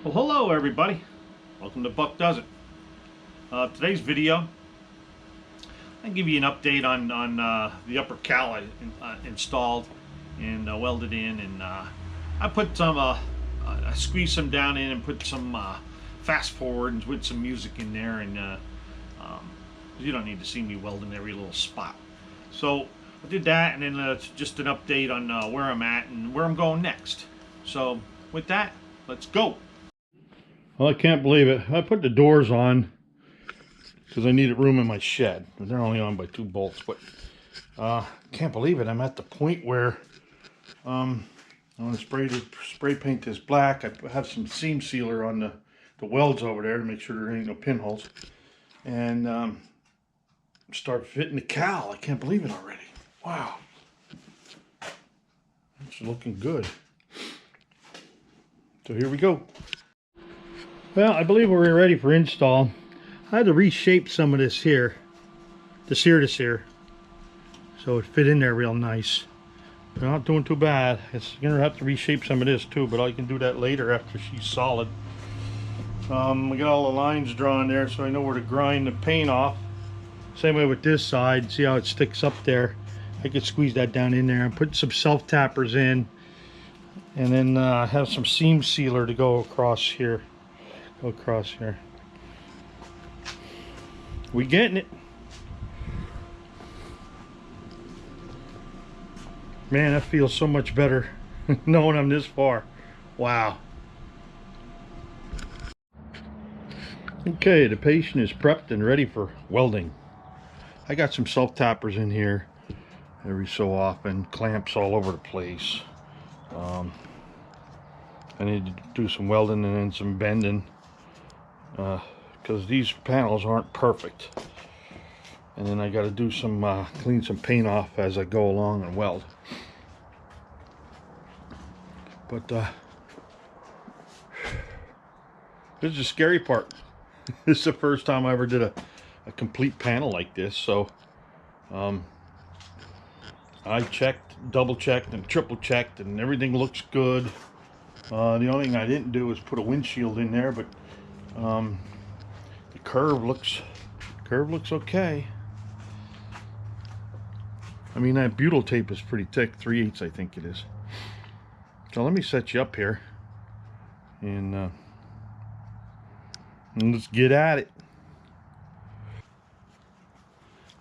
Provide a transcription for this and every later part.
Well, hello everybody. Welcome to Buck Does It. Today's video, I'll give you an update on the upper cowl I installed and welded in, and I put some, I squeezed some down in and put some fast forward with some music in there, and you don't need to see me welding every little spot. So I did that, and then just an update on where I'm at and where I'm going next. So with that, let's go. Well, I can't believe it. I put the doors on because I needed room in my shed. They're only on by 2 bolts, but can't believe it. I'm at the point where I'm going to spray paint this black. I have some seam sealer on the welds over there to make sure there ain't no pinholes, and start fitting the cowl. I can't believe it already. Wow, it's looking good. So here we go. Well, I believe we're ready for install. I had to reshape some of this here, this here, so it fit in there real nice. We're not doing too bad. It's gonna have to reshape some of this too, but I can do that later after she's solid. We got all the lines drawn there, so I know where to grind the paint off. Same way with this side. See how it sticks up there? I could squeeze that down in there and put some self tappers in, and then have some seam sealer to go across here. We getting it. Man, that feels so much better knowing I'm this far. Wow. Okay, the patient is prepped and ready for welding. I got some self tappers in here every so often, clamps all over the place. I need to do some welding and then some bending, because these panels aren't perfect. And then I got to do some clean some paint off as I go along and weld. But this is the scary part. This is the first time I ever did a complete panel like this, so I checked, double checked, and triple checked, and everything looks good. The only thing I didn't do was put a windshield in there, but the curve looks okay. I mean, that butyl tape is pretty thick, 3/8 I think it is. So let me set you up here, and let's get at it.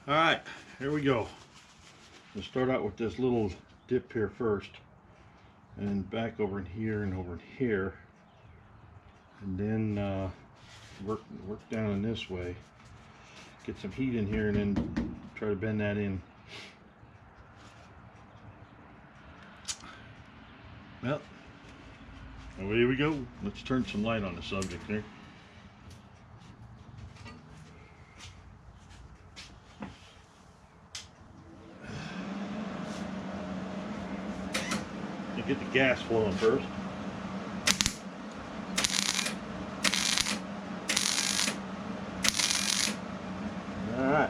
All right, here we go. We'll start out with this little dip here first, and back over in here and over in here, and then work down in this way. Get some heat in here, and then try to bend that in. Well, away we go. Let's turn some light on the subject here. You get the gas flowing first. All right.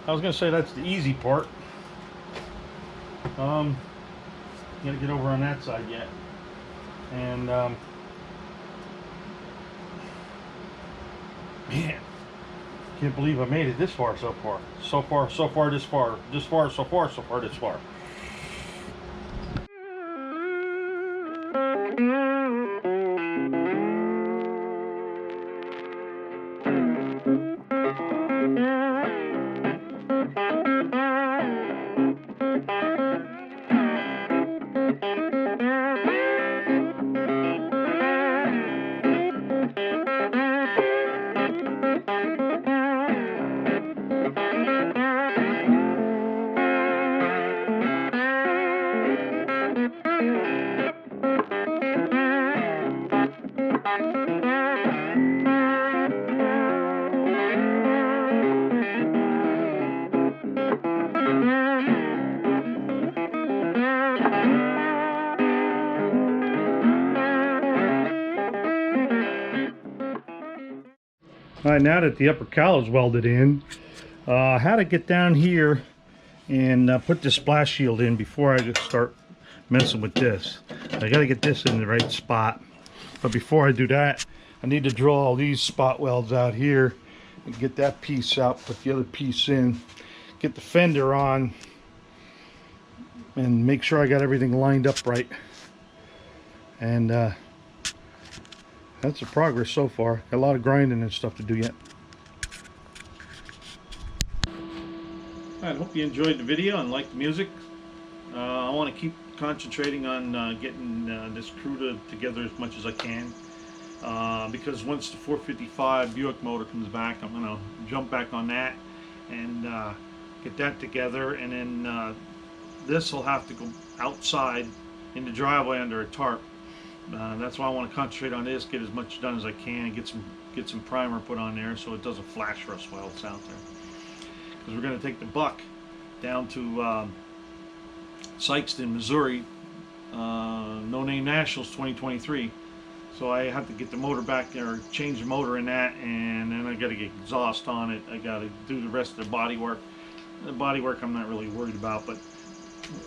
I was gonna say that's the easy part. Gotta get over on that side yet. And man, can't believe I made it this far so far. So far, this far. This far, so far, this far. Alright, now that the upper cowl is welded in, I had to get down here and put the splash shield in before I start messing with this. I got to get this in the right spot. But before I do that, I need to drill all these spot welds out here and get that piece out, put the other piece in, get the fender on, and make sure I got everything lined up right. And that's the progress so far. Got a lot of grinding and stuff to do yet. I hope you enjoyed the video and liked the music. I want to keep concentrating on getting this crew together as much as I can. Because once the 455 Buick motor comes back, I'm going to jump back on that and get that together. And then this will have to go outside in the driveway under a tarp. That's why I want to concentrate on this, get as much done as I can, get some primer put on there so it doesn't flash for us while it's out there. Because we're going to take the buck down to Sykeston, Missouri, No Name Nationals 2023. So I have to get the motor back there, or change the motor in that, and then I got to get exhaust on it. I got to do the rest of the body work. The body work I'm not really worried about, but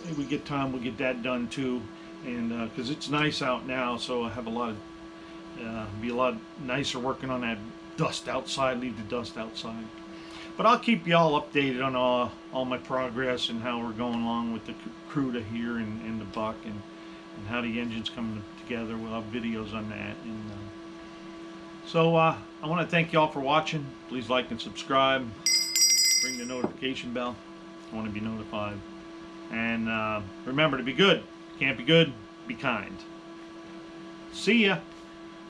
if we get time, we'll get that done too. And because it's nice out now, so I have a lot of be a lot nicer working on that dust outside, leave the dust outside. But I'll keep y'all updated on all my progress and how we're going along with the crew to here and the buck and how the engine's coming together. We'll have videos on that. And so I want to thank y'all for watching. Please like and subscribe. Ring the notification bell. I want to be notified. And remember to be good. Can't be good, be kind. See ya.